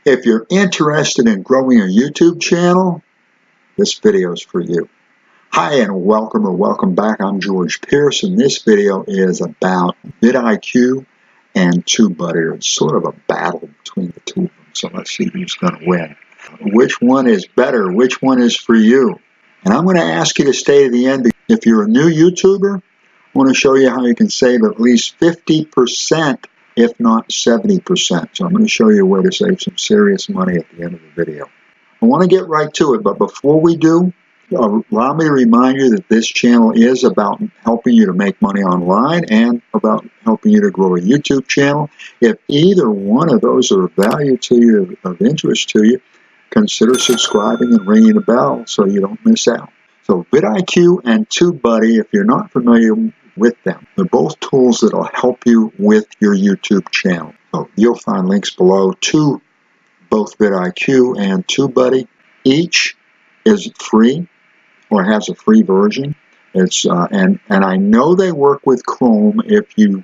If you're interested in growing a YouTube channel, this video is for you. Hi and welcome back. I'm George Pierce, and this video is about VidIQ and TubeBuddy. It's sort of a battle between the two of them, so let's see who's going to win. Which one is better? Which one is for you? And I'm going to ask you to stay to the end. If you're a new YouTuber, I want to show you how you can save at least 50%, if not 70%. So I'm going to show you a way to save some serious money at the end of the video. I want to get right to it, but before we do, allow me to remind you that this channel is about helping you to make money online and about helping you to grow a YouTube channel. If either one of those are of value to you, of interest to you, consider subscribing and ringing the bell so you don't miss out. So VidIQ and TubeBuddy, if you're not familiar with them, they're both tools that will help you with your YouTube channel. So you'll find links below to both VidIQ and TubeBuddy. Each is free or has a free version. It's and I know they work with Chrome. If you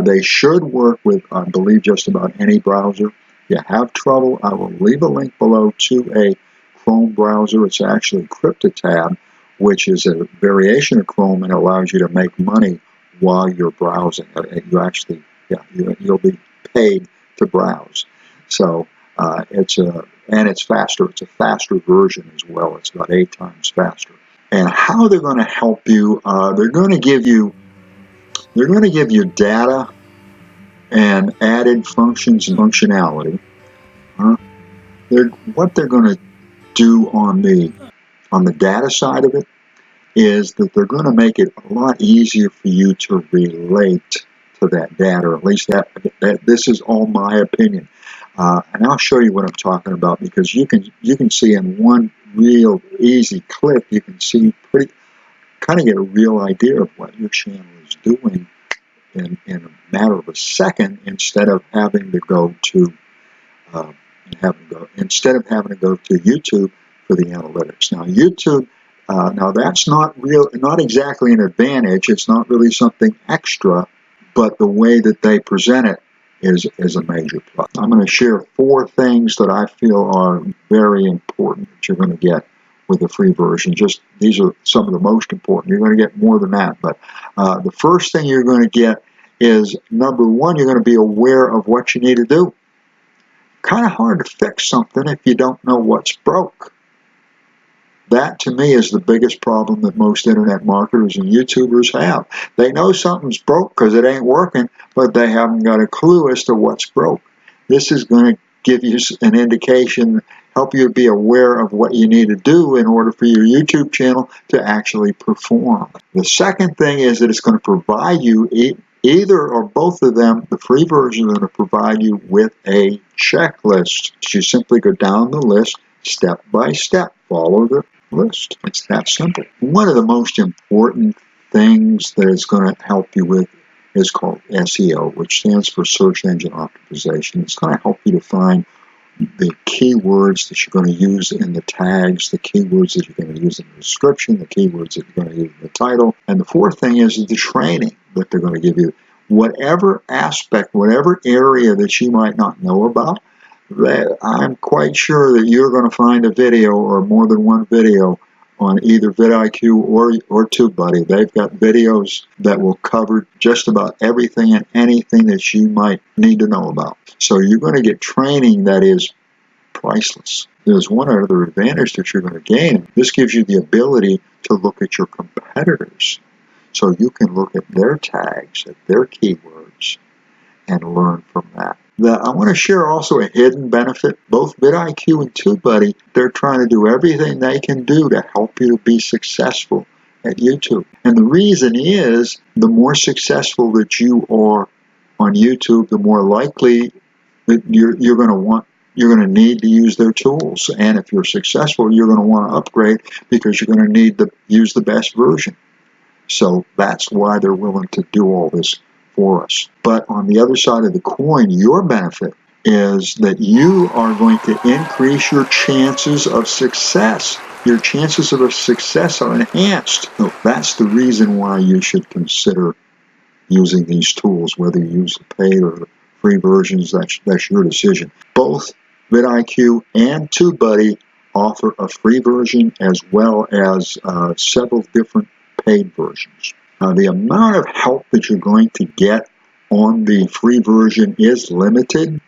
they should work with, I believe, just about any browser. If you have trouble, I will leave a link below to a Chrome browser. It's actually CryptoTab, which is a variation of Chrome and allows you to make money while you're browsing. You actually, you'll be paid to browse. So it's faster. It's a faster version as well. It's about 8 times faster. And how they're going to help you? They're going to give you data and added functions and functionality. What they're going to do on the data side of it is that they're going to make it a lot easier for you to relate to that data, or at least that this is all my opinion. And I'll show you what I'm talking about, because you can see in one real easy clip, you can see kind of get a real idea of what your channel is doing in a matter of a second, instead of having to go to YouTube for the analytics. Now YouTube, now that's not exactly an advantage. It's not really something extra, but the way that they present it is a major plus. I'm going to share 4 things that I feel are very important that you're going to get with the free version. Just these are some of the most important. You're going to get more than that, but the first thing you're going to get is, number one, you're going to be aware of what you need to do. Kind of hard to fix something if you don't know what's broke. That, to me, is the biggest problem that most internet marketers and YouTubers have. They know something's broke because it ain't working, but they haven't got a clue as to what's broke. This is going to give you an indication, help you be aware of what you need to do in order for your YouTube channel to actually perform. The second thing is that it's going to provide you, either or both of them, the free version is going to provide you with a checklist. You simply go down the list step by step, follow the list. It's that simple. One of the most important things that it's going to help you with is called SEO, which stands for Search Engine Optimization. It's going to help you to find the keywords that you're going to use in the tags, the keywords that you're going to use in the description, the keywords that you're going to use in the title. And the fourth thing is the training that they're going to give you. Whatever aspect, whatever area that you might not know about, I'm quite sure that you're going to find a video or more than one video on either VidIQ or TubeBuddy. They've got videos that will cover just about everything and anything that you might need to know about. So you're going to get training that is priceless. There's one other advantage that you're going to gain. This gives you the ability to look at your competitors. So you can look at their tags, at their keywords, and learn from that. I want to share also a hidden benefit. Both VidIQ and TubeBuddy, they're trying to do everything they can do to help you to be successful at YouTube. And the reason is, the more successful that you are on YouTube, the more likely that you're going to need to use their tools. And if you're successful, you're going to want to upgrade because you're going to need to use the best version. So that's why they're willing to do all this for us. But on the other side of the coin, your benefit is that you are going to increase your chances of success. Your chances of success are enhanced. So that's the reason why you should consider using these tools, whether you use the paid or the free versions. That's your decision. Both VidIQ and TubeBuddy offer a free version as well as several different paid versions. The amount of help that you're going to get on the free version is limited,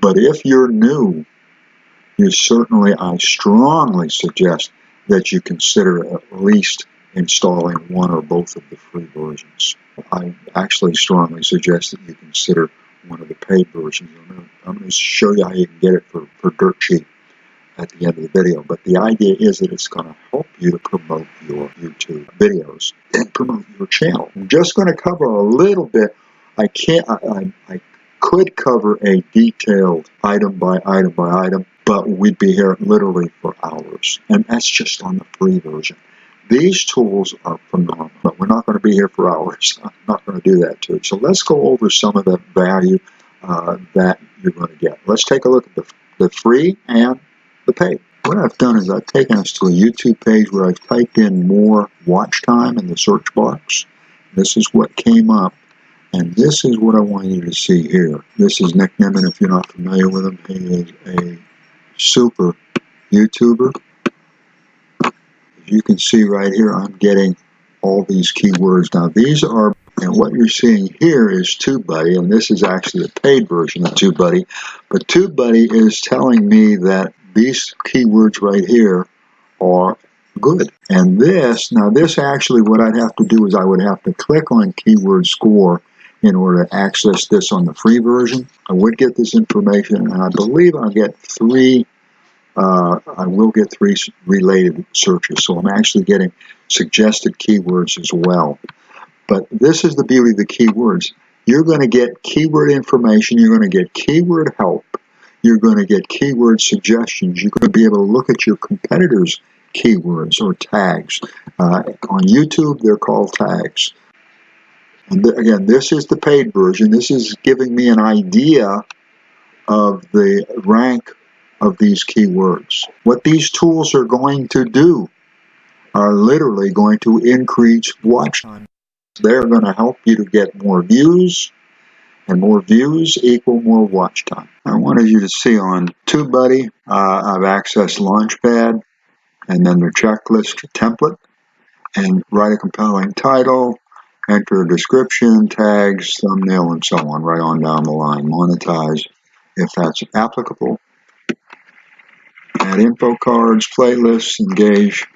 but if you're new, I strongly suggest that you consider at least installing one or both of the free versions. I actually strongly suggest that you consider one of the paid versions. I'm going to show you how you can get it for dirt cheap at the end of the video, but the idea is that it's going to help you to promote your YouTube videos and promote your channel. I'm just going to cover a little bit. I could cover a detailed item by item, but we'd be here literally for hours, and that's just on the free version. These tools are phenomenal, but we're not going to be here for hours. I'm not going to do that to you. So let's go over some of the value that you're going to get. Let's take a look at the free and the paid. What I've done is I've taken us to a YouTube page where I've typed in more watch time in the search box. This is what came up, and this is what I want you to see here. This is Nick Nimmin, if you're not familiar with him. He is a super YouTuber. As you can see right here, I'm getting all these keywords. Now these are, and what you're seeing here is TubeBuddy, and this is actually the paid version of TubeBuddy. But TubeBuddy is telling me that these keywords right here are good. And this actually, what I'd have to do is I would have to click on keyword score in order to access this on the free version. I would get this information, and I believe I'll get three related searches. So I'm actually getting suggested keywords as well. But this is the beauty of the keywords. You're going to get keyword information. You're going to get keyword help. You're going to get keyword suggestions. You're going to be able to look at your competitors' keywords or tags. On YouTube, they're called tags. And again, this is the paid version. This is giving me an idea of the rank of these keywords. What these tools are going to do are literally going to increase watch time. They're going to help you to get more views, and more views equal more watch time. I wanted you to see on TubeBuddy, I've accessed Launchpad, and then the checklist template, and write a compelling title, enter a description, tags, thumbnail, and so on, right on down the line. Monetize if that's applicable. Add info cards, playlists, engage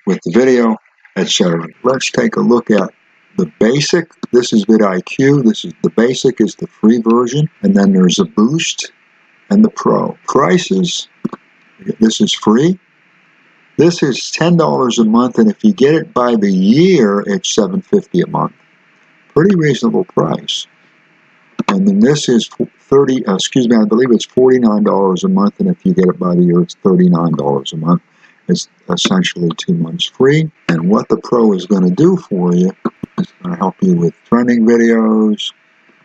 with the video, etc. Let's take a look at the basic. This is VidIQ. The basic is the free version, and then there's a boost and the pro. Prices, this is free. This is $10 a month, and if you get it by the year, it's $7.50 a month. Pretty reasonable price. And then this is I believe it's $49 a month, and if you get it by the year, it's $39 a month. It's essentially 2 months free. And what the pro is going to do for you is going to help you with trending videos,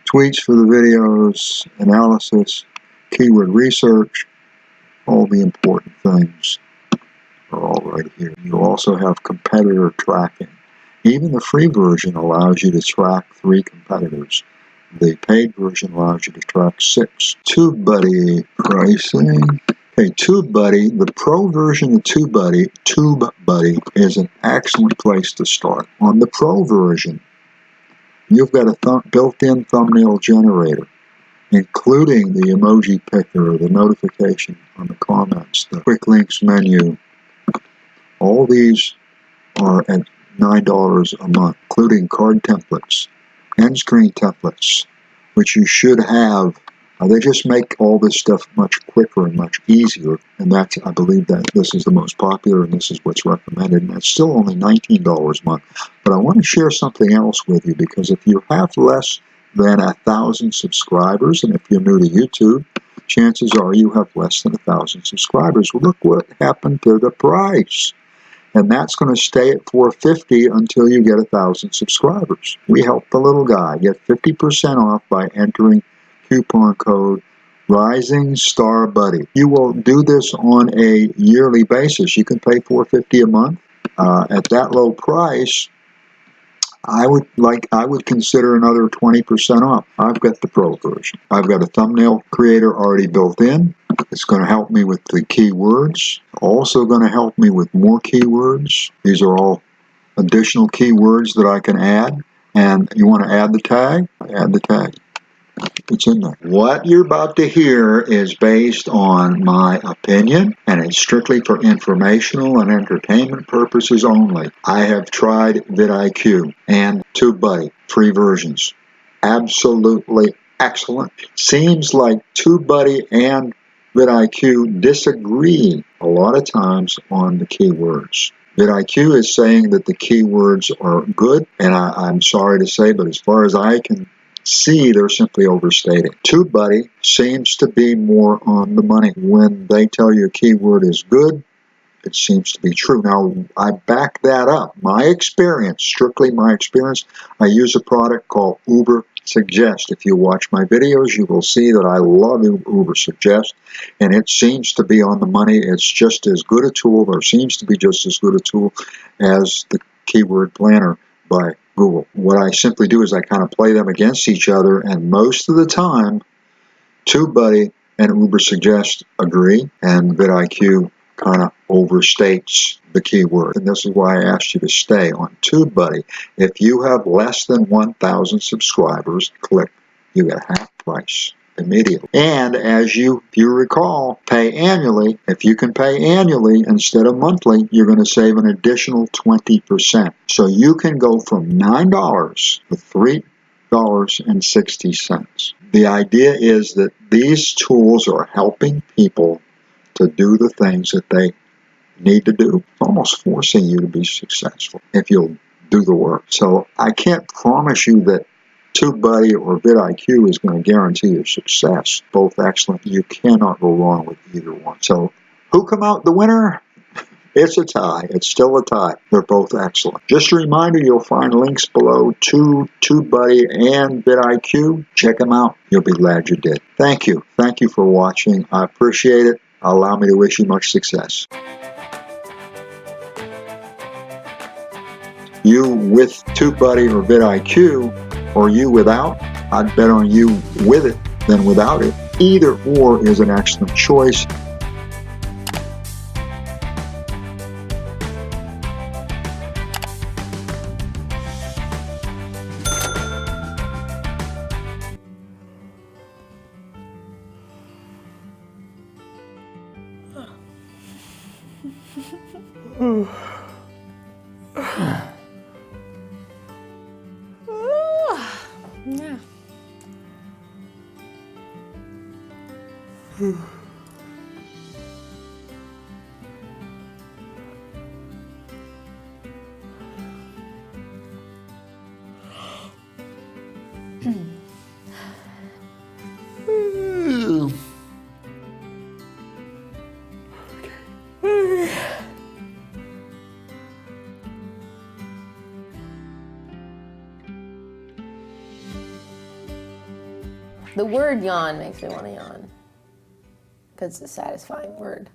tweets for the videos, analysis, keyword research, all the important things are all right here. You also have competitor tracking. Even the free version allows you to track 3 competitors. The paid version allows you to track 6. TubeBuddy pricing. Okay, TubeBuddy, the pro version of TubeBuddy is an excellent place to start. On the pro version, you've got a built-in thumbnail generator, including the emoji picker, the notification on the comments, the quick links menu. All these are at $9 a month, including card templates, end screen templates, which you should have. They just make all this stuff much quicker and much easier, and I believe that this is the most popular, and this is what's recommended, and that's still only $19 a month. But I want to share something else with you, because if you have less than 1,000 subscribers, and if you're new to YouTube, chances are you have less than 1,000 subscribers. Well, look what happened to the price. And that's going to stay at $4.50 until you get 1,000 subscribers. We help the little guy get 50% off by entering coupon code RisingStarBuddy. You will do this on a yearly basis. You can pay $4.50 a month. At that low price, I would consider another 20% off. I've got the pro version. I've got a thumbnail creator already built in. It's going to help me with the keywords. Also going to help me with more keywords. These are all additional keywords that I can add. And you want to add the tag? Add the tag. It's in there. What you're about to hear is based on my opinion, and it's strictly for informational and entertainment purposes only. I have tried VidIQ and TubeBuddy, free versions. Absolutely excellent. Seems like TubeBuddy and VidIQ disagree a lot of times on the keywords. VidIQ is saying that the keywords are good, and I'm sorry to say, but as far as I can see, they're simply overstating. TubeBuddy seems to be more on the money. When they tell you a keyword is good, it seems to be true. Now, I back that up. My experience, strictly my experience, I use a product called Uber Suggest. If you watch my videos, you will see that I love Uber Suggest, and it seems to be on the money. It's just as good a tool, or seems to be just as good a tool as the Keyword Planner by Google. What I simply do is I kind of play them against each other, and most of the time, TubeBuddy and Uber Suggest agree, and VidIQ kind of overstates the keyword. And this is why I asked you to stay on TubeBuddy. If you have less than 1,000 subscribers, click, you get half price immediately. And as if you recall, pay annually. If you can pay annually instead of monthly, you're going to save an additional 20%. So you can go from $9 to $3.60. The idea is that these tools are helping people to do the things that they need to do. It's almost forcing you to be successful if you'll do the work. So I can't promise you that TubeBuddy or VidIQ is going to guarantee your success. Both excellent. You cannot go wrong with either one. So who come out the winner? It's a tie. It's still a tie. They're both excellent. Just a reminder, you'll find links below to TubeBuddy and VidIQ. Check them out. You'll be glad you did. Thank you. Thank you for watching. I appreciate it. Allow me to wish you much success. You with TubeBuddy or VidIQ, or you without, I'd bet on you with it than without it. Either or is an excellent choice. Yeah. The word yawn makes me want to yawn because it's a satisfying word.